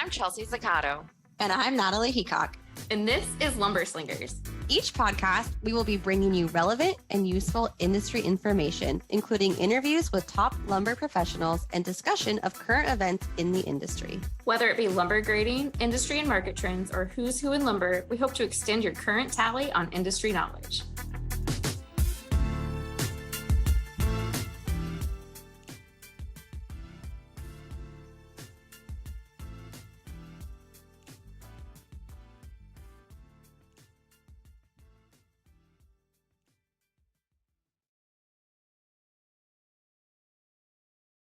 I'm Chelsea Zaccato. And I'm Natalie Heacock. And this is Lumber Slingers. Each podcast, we will be bringing you relevant and useful industry information, including interviews with top lumber professionals and discussion of current events in the industry. Whether it be lumber grading, industry and market trends, or who's who in lumber, we hope to extend your current tally on industry knowledge.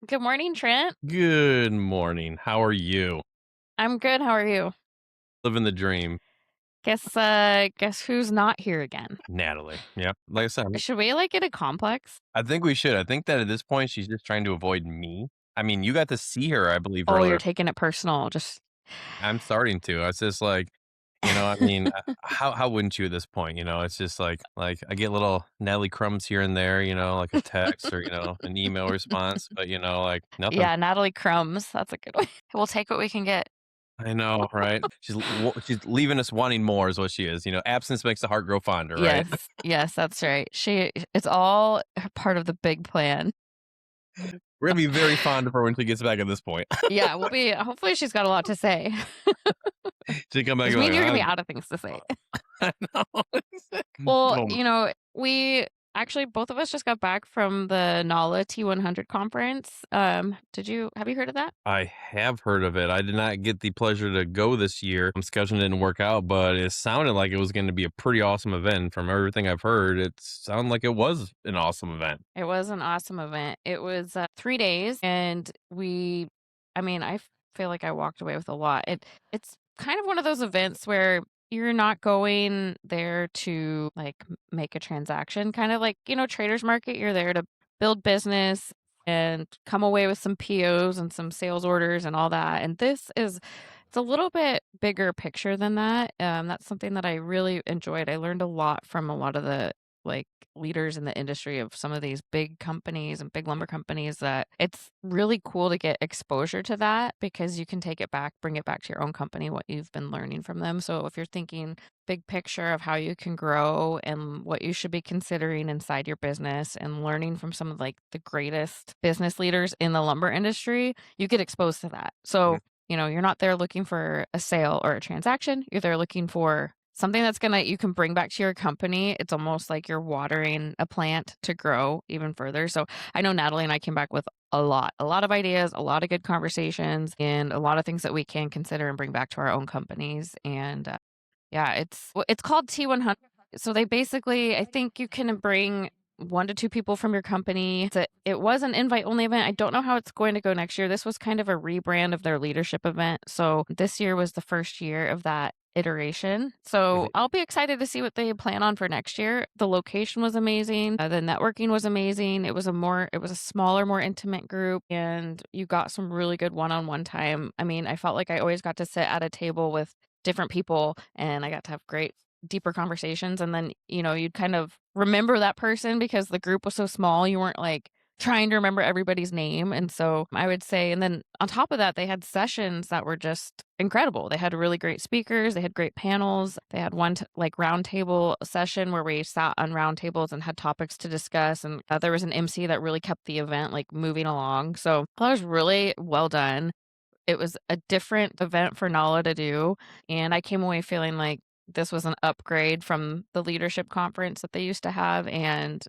Good morning, Trent. Good morning. How are you? I'm good. How are you? Living the dream. Guess who's not here again? Natalie. Yep. Like I said, Should we get a complex? I think we should. I think that at this point, she's just trying to avoid me. I mean, you got to see her, I believe, Oh, earlier. you're taking it personal. I'm starting to. It's just like, I mean, how wouldn't you at this point? It's just like I get little Natalie crumbs here and there, like a text or, an email response, but, like nothing. Yeah, Natalie crumbs. That's a good one. We'll take what we can get. I know, right? She's leaving us wanting more is what she is. Absence makes the heart grow fonder, right? Yes, that's right. It's all part of the big plan. We're going to be very fond of her when she gets back at this point. Yeah, hopefully she's got a lot to say. She come back. You're going to be out of things to say. I know. Well, we actually, both of us just got back from the NAWLA T-100 conference. Have you heard of that? I have heard of it. I did not get the pleasure to go this year. Scheduling didn't work out, but it sounded like it was going to be a pretty awesome event. From everything I've heard, it sounded like it was an awesome event. It was an awesome event. It was 3 days, and I feel like I walked away with a lot. It's kind of one of those events where you're not going there to make a transaction, kind of like, Traders Market. You're there to build business and come away with some POs and some sales orders and all that. And it's a little bit bigger picture than that. That's something that I really enjoyed. I learned a lot from a lot of the leaders in the industry of some of these big companies and big lumber companies, that it's really cool to get exposure to that, because you can bring it back to your own company, what you've been learning from them. So if you're thinking big picture of how you can grow and what you should be considering inside your business and learning from some of the greatest business leaders in the lumber industry, you get exposed to that. So, you're not there looking for a sale or a transaction. You're there looking for something that's you can bring back to your company. It's almost like you're watering a plant to grow even further. So I know Natalie and I came back with a lot of ideas, a lot of good conversations, and a lot of things that we can consider and bring back to our own companies. And it's called T100. So they basically, I think you can bring 1 to 2 people from your company. It was an invite-only event. I don't know how it's going to go next year. This was kind of a rebrand of their leadership event. So this year was the first year of that iteration. So I'll be excited to see what they plan on for next year. The location was amazing. The networking was amazing. It was a smaller, more intimate group, and you got some really good one-on-one time. I mean, I felt like I always got to sit at a table with different people, and I got to have great deeper conversations. And then, you'd kind of remember that person because the group was so small. You weren't trying to remember everybody's name. And so I would say, and then on top of that, they had sessions that were just incredible. They had really great speakers. They had great panels. They had one round table session where we sat on round tables and had topics to discuss. And there was an MC that really kept the event moving along. So that was really well done. It was a different event for NAWLA to do. And I came away feeling like this was an upgrade from the leadership conference that they used to have, and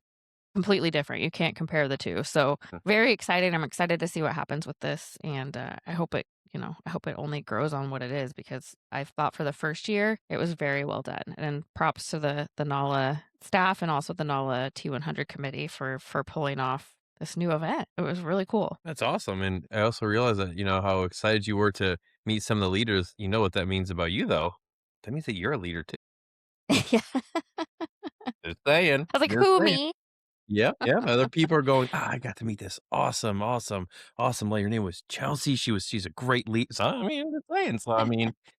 completely different. You can't compare the two. So very excited. I'm excited to see what happens with this. And I hope it only grows on what it is, because I thought for the first year, it was very well done. And props to the NAWLA staff and also the NAWLA T100 committee for pulling off this new event. It was really cool. That's awesome. And I also realized that, how excited you were to meet some of the leaders. You know what that means about you, though. That means that you're a leader, too. Yeah. Just saying. I was like, who, me? Yeah. Other people are going, I got to meet this awesome lady. Her name was Chelsea. She's a great lead. So, just saying. So,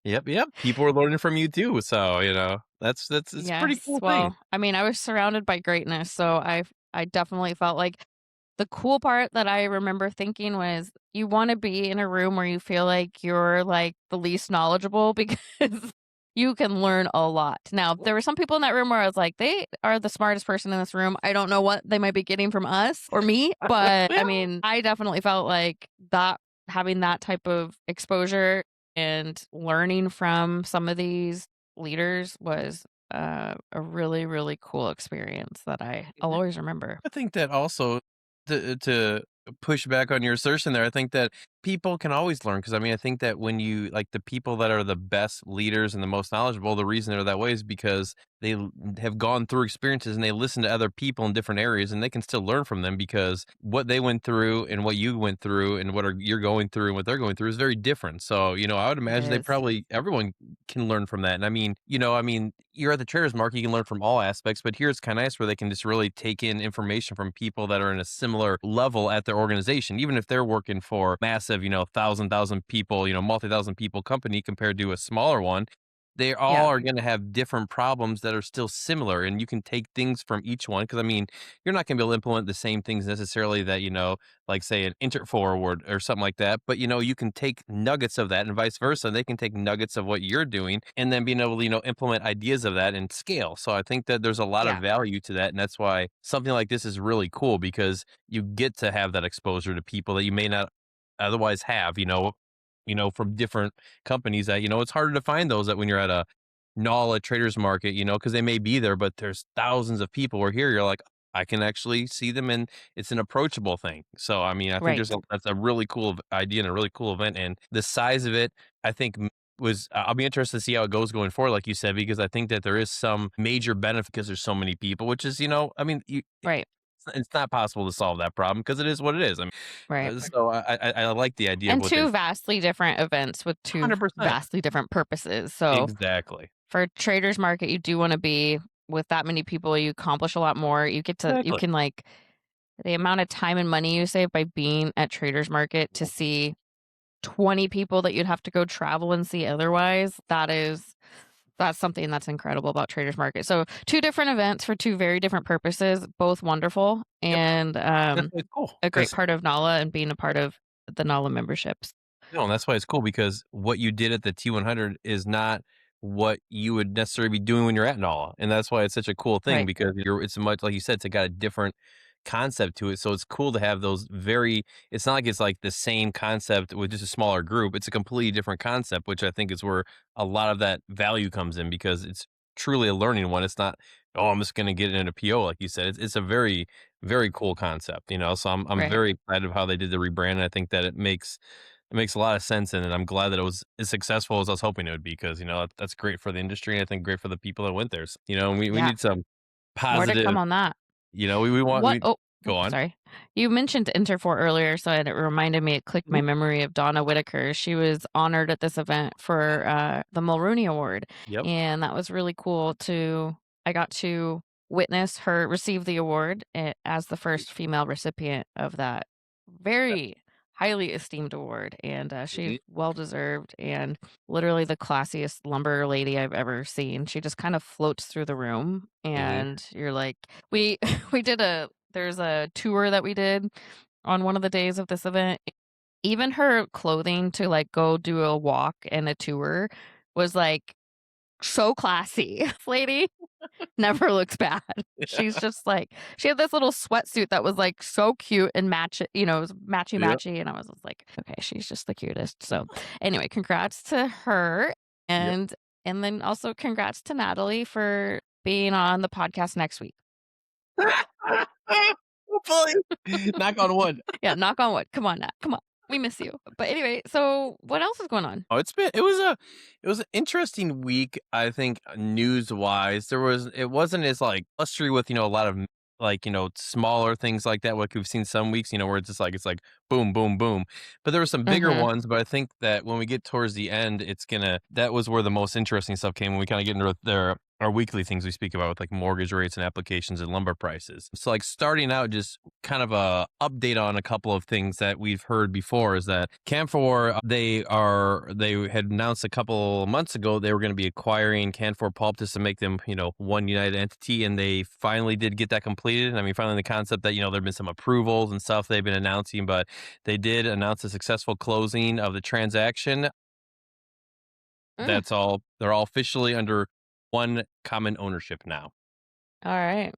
yep. People are learning from you, too. So, it's pretty cool thing. I was surrounded by greatness. So I definitely felt like The cool part that I remember thinking was you want to be in a room where you feel like you're like the least knowledgeable because you can learn a lot. Now, there were some people in that room where I was like, they are the smartest person in this room. I don't know what they might be getting from us or me, but I mean, I definitely felt like that having that type of exposure and learning from some of these leaders was a really, really cool experience that I'll always remember. I think that also to push back on your assertion there, I think that people can always learn because I mean, I think that when you like the people that are the best leaders and the most knowledgeable, the reason they're that way is because they have gone through experiences and they listen to other people in different areas and they can still learn from them because what they went through and what you went through and you're going through and what they're going through is very different. So, I would It imagine they is. probably everyone can learn from that. And I mean, you're at the traders market, you can learn from all aspects, but here it's kind of nice where they can just really take in information from people that are in a similar level at their organization, even if they're working for massive, thousand people, multi-thousand people company compared to a smaller one. They all Yeah. are going to have different problems that are still similar, and you can take things from each one. Because I mean, you're not going to be able to implement the same things necessarily that like say an Interfor award or something like that. But you can take nuggets of that, and vice versa. They can take nuggets of what you're doing, and then being able to implement ideas of that and scale. So I think that there's a lot of Yeah. value to that, and that's why something like this is really cool because you get to have that exposure to people that you may not otherwise have. From different companies that, it's harder to find those that when you're at a NAWLA traders market, because they may be there, but there's thousands of people. Where here you're like, I can actually see them and it's an approachable thing. So, I mean, I think Right. that's a really cool idea and a really cool event. And the size of it, I think I'll be interested to see how it goes going forward, like you said, because I think that there is some major benefit because there's so many people, which is, I mean, Right. it's not possible to solve that problem because it is what it is. I mean, Right. so I like the idea of And what two they're vastly different events with two 100%. vastly different purposes. So Exactly. for traders market, you do want to be with that many people, you accomplish a lot more. You Exactly. can like the amount of time and money you save by being at traders market to see 20 people that you'd have to go travel and see otherwise. That's something that's incredible about traders market. So two different events for two very different purposes, both wonderful, Yep. and That's why it's cool. a great 'Cause part of NAWLA and being a part of the NAWLA memberships. no, and that's why it's cool because what you did at the T100 is not what you would necessarily be doing when you're at NAWLA, and that's why it's such a cool thing Right. because it's much like you said, it's got a different concept to it. So it's cool to have those it's not like it's like the same concept with just a smaller group. It's a completely different concept, which I think is where a lot of that value comes in because it's truly a learning one. It's not, oh, I'm just going to get it in a PO, like you said. It's a very, very cool concept, So I'm Right. very excited of how they did the rebrand. And I think that it makes a lot of sense, and I'm glad that it was as successful as I was hoping it would be because that's great for the industry, and I think great for the people that went there. And we Yeah. need some More to positive. come on that. We want What? Oh, go on. sorry. You mentioned Interfor earlier, so it reminded me. It clicked my memory of Donna Whitaker. She was honored at this event for the Mulrooney Award, Yep. and that was really cool. I got to witness her receive the award as the first female recipient of that very highly esteemed award, and she's well deserved and literally the classiest lumber lady I've ever seen. She just kind of floats through the room, and you're like, we there's a tour that we did on one of the days of this event. Even her clothing to like go do a walk and a tour was like so classy. This lady never looks bad. She's just like, she had this little sweatsuit that was like so cute and it was matchy Yep. matchy. And I was just like, okay, she's just the cutest. So anyway, congrats to her. And then also congrats to Natalie for being on the podcast next week. Hopefully. Knock on wood. Yeah, knock on wood. Come on, Nat. Come on. We miss you. But anyway, so what else is going on? Oh, it was an interesting week, I think, news wise. It wasn't as like blustery with, a lot of like, smaller things like that, like we've seen some weeks, where it's just like boom, boom, boom. But there were some bigger ones, but I think that when we get towards the end, that was where the most interesting stuff came when we kind of get into our weekly things we speak about with like mortgage rates and applications and lumber prices. So like starting out, just kind of a update on a couple of things that we've heard before is that Canfor, they had announced a couple months ago they were going to be acquiring Canfor Pulp just to make them, one united entity, and they finally did get that completed. I mean, finally the concept that, there've been some approvals and stuff they've been announcing, but they did announce a successful closing of the transaction. Mm. That's all. They're all officially under one common ownership now. All right.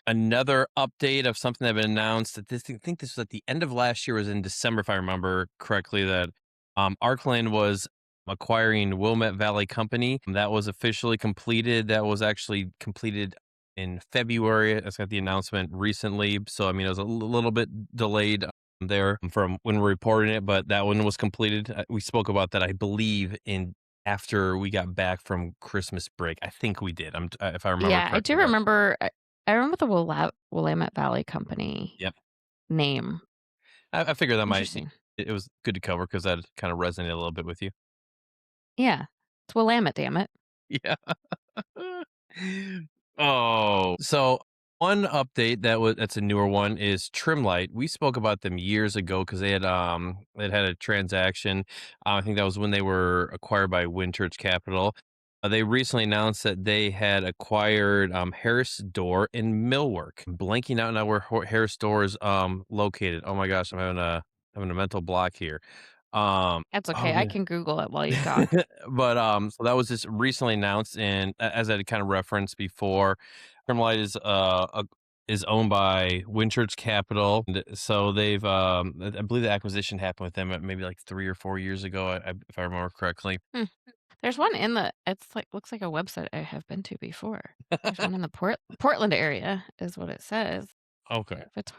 Another update of something that had been announced I think this was at the end of last year, was in December, if I remember correctly, that Arclin was acquiring Willamette Valley Company. That was officially completed. That was actually completed in February. I got the announcement recently. So, I mean, it was a little bit delayed there from when we're reporting it, but that one was completed. We spoke about that, I believe, in after we got back from Christmas break. I think we did. If I remember Yeah, I correctly. do remember. I remember the Willamette Valley Company Yep. name. I figured that might. Interesting. It was good to cover because that kind of resonated a little bit with you. Yeah, it's Willamette, damn it. Yeah. Oh, so one update that's a newer one is Trimlight. We spoke about them years ago because they had a transaction. I think that was when they were acquired by Winchurch Capital. They recently announced that they had acquired Harris Door and Millwork. I'm blanking out now where Harris Door is located. Oh my gosh, I'm having a mental block here. That's Oh okay. I man. can Google it while you talk. But so that was just recently announced, and as I kind of referenced before, Trimlight is owned by Winchurch Capital, and so they've I believe the acquisition happened with them at maybe like 3 or 4 years ago, if I remember correctly. Hmm. There's one in the. It's like looks like a website I have been to before. There's one in the Portland area, is what it says. Okay, If it's,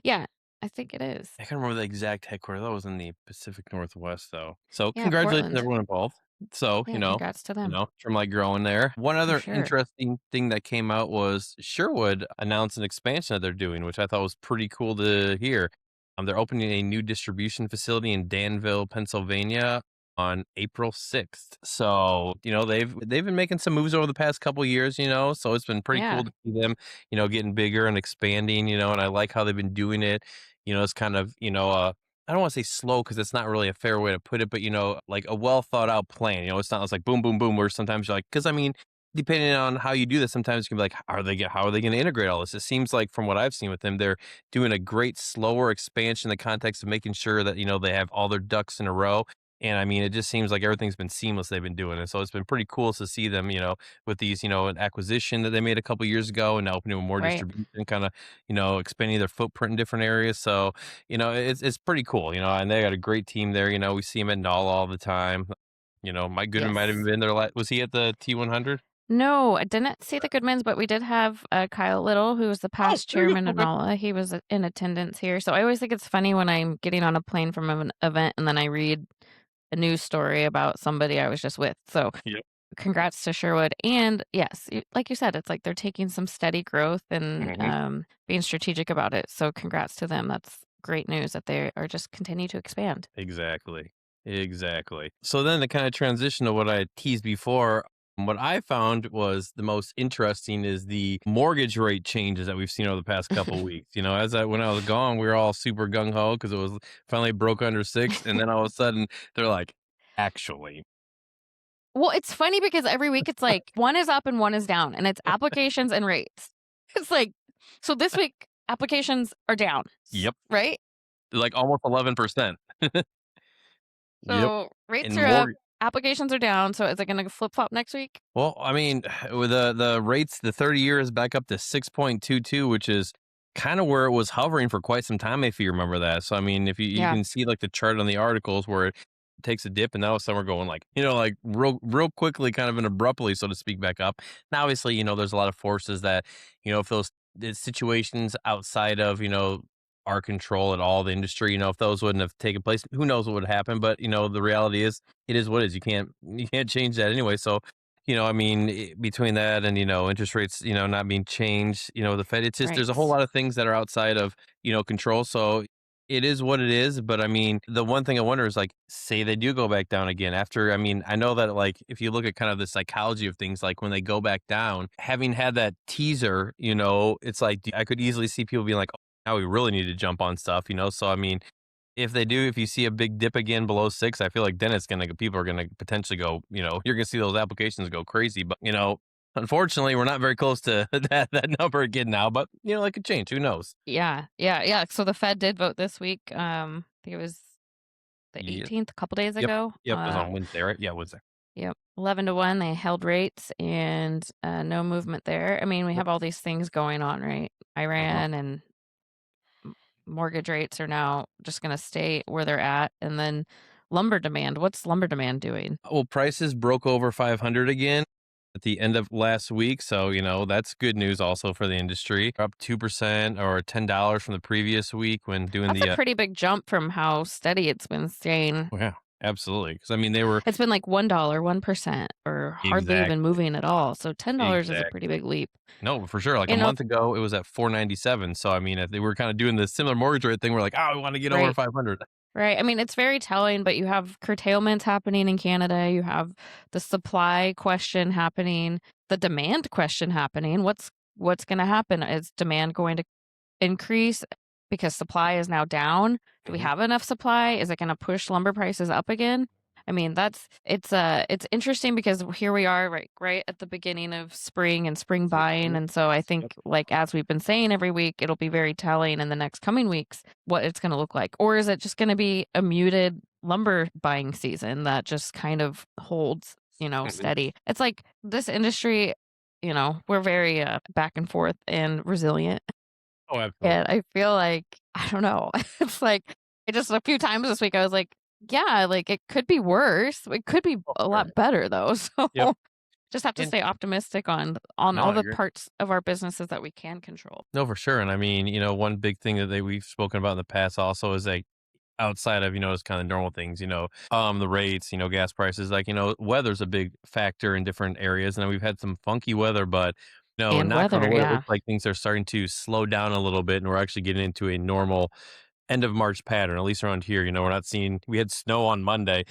yeah, I think it is. I can't remember the exact headquarters. That was in the Pacific Northwest, though. So Yeah, congratulations to Portland. everyone involved. So Yeah, congrats to them. Trimlight growing there. One For other sure. interesting thing that came out was Sherwood announced an expansion that they're doing, which I thought was pretty cool to hear. They're opening a new distribution facility in Danville, Pennsylvania, on April 6th. So, they've been making some moves over the past couple years, so it's been pretty Yeah. cool to see them, getting bigger and expanding, and I like how they've been doing it. It's kind of, I don't want to say slow because it's not really a fair way to put it, but like a well thought out plan. It's not like boom, boom, boom, where sometimes you're like, because I mean, depending on how you do this, sometimes you can be like, how are they going to integrate all this? It seems like from what I've seen with them, they're doing a great slower expansion in the context of making sure that, they have all their ducks in a row. And I mean, it just seems like everything's been seamless they've been doing. And so it's been pretty cool to see them, with these, an acquisition that they made a couple years ago and now opening more Right. distribution, kind of, expanding their footprint in different areas. So, it's pretty cool, and they got a great team there. We see him at NAWLA all the time. Mike Goodman might have Yes. been there. Was he at the T100? No, I didn't see the Goodmans, but we did have Kyle Little, who was the past There you chairman go. of Okay. NAWLA. He was in attendance here. So I always think it's funny when I'm getting on a plane from an event and then I read a news story about somebody I was just with. So Yep. congrats to Sherwood. And yes, like you said, it's like they're taking some steady growth and Mhm. being strategic about it. So congrats to them. That's great news that they are just continue to expand. Exactly. Exactly. So then to kind of transition to what I teased before, what I found was the most interesting is the mortgage rate changes that we've seen over the past couple weeks. When I was gone, we were all super gung ho because it was finally broke under 6, and then all of a sudden they're like, actually, Well, it's funny because every week it's like one is up and one is down, and it's applications and rates. It's like, so this week applications are down. Yep, Right? like almost 11%. Yep, So rates and are up, more. applications are down. So is it going to flip flop next week? Well, I mean, with the rates, the 30-year is back up to 6.22, which is kind of where it was hovering for quite some time, if you remember that. So, I mean, if you Yeah. can see like the chart on the articles where it takes a dip, and now some are going like, like real quickly, kind of and abruptly, so to speak, back up. Now, obviously, there's a lot of forces that, if those situations outside of, our control at all, the industry, if those wouldn't have taken place, who knows what would happen. But, the reality is, it is what it is. You can't change that anyway. So, I mean, between that and, interest rates, not being changed, the Fed, it's just, there's a whole Right. lot of things that are outside of, control. So it is what it is. But I mean, the one thing I wonder is like, say they do go back down again after, I mean, I know that like, if you look at kind of the psychology of things, like when they go back down, having had that teaser, it's like, I could easily see people being like, oh, now we really need to jump on stuff. So, I mean, if you see a big dip again below 6, I feel like then people are going to potentially go, you're going to see those applications go crazy. But, unfortunately, we're not very close to that number again now, but, it could change. Who knows? Yeah, yeah, yeah. So the Fed did vote this week. I think it was the Yeah. 18th, a couple days Yep. ago. Yep. It was on Wednesday, right? Yeah, Wednesday. Yep. 11-1, they held rates and no movement there. I mean, we Yep. have all these things going on, right? Iran and mortgage rates are now just going to stay where they're at. And then lumber demand. What's lumber demand doing? Well, prices broke over 500 again at the end of last week. So, that's good news also for the industry. Up 2% or $10 from the previous week when doing That's a pretty big jump from how steady it's been staying. yeah, absolutely. Because I mean, they were It's been like $1, 1%, or hardly even exactly. moving at all. So $10 is a pretty big leap. No, for sure. Like a month ago, it was at 497. So I mean, if they were kind of doing the similar mortgage rate thing, we're like, oh, we want to get over Right. 500. Right. I mean, it's very telling, but you have curtailments happening in Canada. You have the supply question happening, the demand question happening. What's going to happen? Is demand going to increase because supply is now down? Do we have enough supply? Is it going to push lumber prices up again? I mean, it's interesting because here we are right at the beginning of spring and spring buying. And so I think, like, as we've been saying every week, it'll be very telling in the next coming weeks what it's going to look like. Or is it just going to be a muted lumber buying season that just kind of holds, steady? It's like this industry, we're very back and forth and resilient. Oh, absolutely. And I feel like, I don't know, it's like, just a few times this week, I was like, yeah, like it could be worse. It could be a lot better though. So just have to stay optimistic on all the parts of our businesses that we can control. No, for sure. And I mean, one big thing that we've spoken about in the past also is like outside of, it's kind of normal things, the rates, gas prices, like, weather's a big factor in different areas. And we've had some funky weather, but And knock on weather, wood, it yeah. looks like things are starting to slow down a little bit and we're actually getting into a normal end of March pattern, at least around here. We're not seeing, we had snow on Monday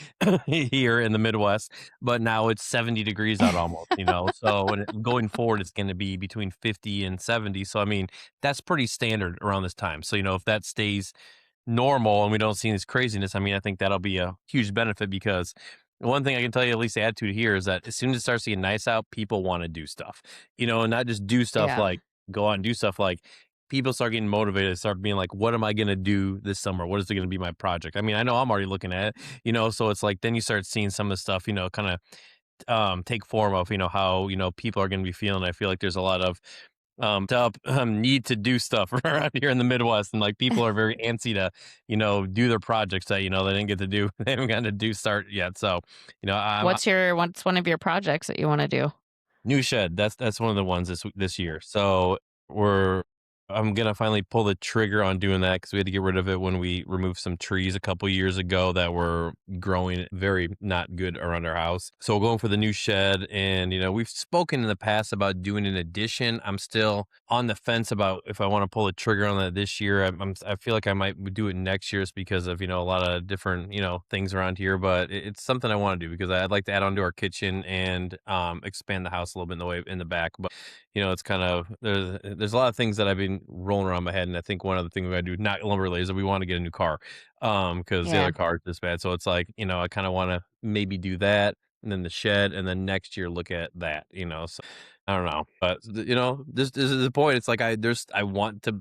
here in the Midwest, but now it's 70 degrees out almost, so going forward, it's going to be between 50 and 70. So, I mean, that's pretty standard around this time. So, if that stays normal and we don't see this craziness, I mean, I think that'll be a huge benefit because one thing I can tell you, at least the attitude here is that as soon as it starts to get nice out, people want to do stuff, and not just do stuff like go out and do stuff like people start getting motivated, start being like, what am I going to do this summer? What is it going to be my project? I mean, I know I'm already looking at it, so it's like, then you start seeing some of the stuff, kind of take form of, how, people are going to be feeling. I feel like there's a lot of need to do stuff around here in the Midwest, and like people are very antsy to do their projects that they didn't get to do, they haven't gotten to do start yet. So what's one of your projects that you want to do? New shed, that's one of the ones this year. So I'm gonna finally pull the trigger on doing that because we had to get rid of it when we removed some trees a couple years ago that were growing very not good around our house. So we're going for the new shed, and we've spoken in the past about doing an addition. I'm still on the fence about if I want to pull the trigger on that this year. I feel like I might do it next year just because of a lot of different things around here, but it's something I want to do because I'd like to add on to our kitchen and expand the house a little bit in the back. But it's kind of there's a lot of things that I've been rolling around my head, and I think one of the things we gotta do, not lumber related, is that we want to get a new car, because the other car is this bad. So it's like I kind of want to maybe do that, and then the shed, and then next year look at that. So I don't know, but this is the point. It's like I want to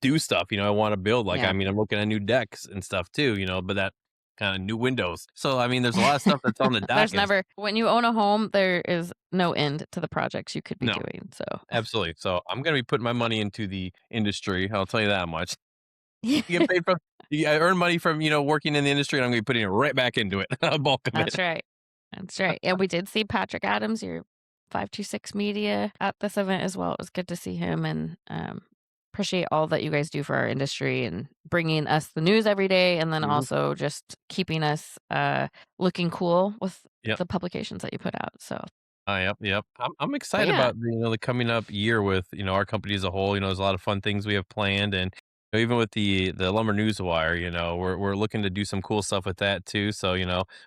do stuff. I want to build. Like I mean, I'm looking at new decks and stuff too. But that kind of new windows. So I mean, there's a lot of stuff that's on the docket. There's never, when you own a home, there is no end to the projects you could be doing. So absolutely. So I'm gonna be putting my money into the industry. I'll tell you that much. You get paid from. I earn money from working in the industry, and I'm gonna be putting it right back into it. A bulk of it. That's right. That's right. And we did see Patrick Adams, your 526 Media, at this event as well. It was good to see him, and appreciate all that you guys do for our industry and bringing us the news every day, and then also just keeping us looking cool with the publications that you put out. So yep. I'm excited about the coming up year with our company as a whole. There's a lot of fun things we have planned, and Even with the Lumber Newswire, we're looking to do some cool stuff with that too. So,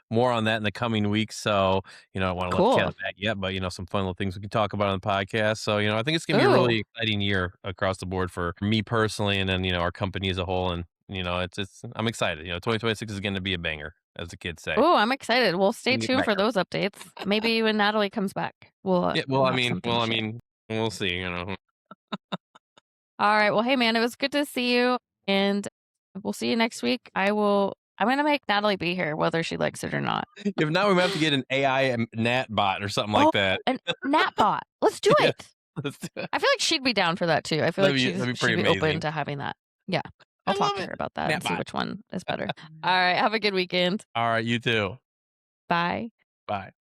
more on that in the coming weeks. So, I don't want to let the cat out Cool. of the bag yet, but some fun little things we can talk about on the podcast. So, I think it's gonna be a Ooh. really exciting year across the board for me personally, and then our company as a whole. And it's I'm excited. 2026 is going to be a banger, as the kids say. Ooh, I'm excited. Well, stay Gonna get tuned for banger. those updates. Maybe when Natalie comes back, Yeah. Well, I have mean, something to share. we'll see. All right. Well, hey man, it was good to see you, and we'll see you next week. I'm gonna make Natalie be here, whether she likes it or not. If not, we might have to get an AI Nat bot or something Oh, like that. an Natbot. Let's do Yeah. it. Let's do it. I feel like she'd be down for that too. I feel That'd like be she'd pretty be open amazing. to having that. Yeah. I I'll talk love to it. her about that and see Natbot. which one is better. All right. Have a good weekend. All right, you too. Bye. Bye.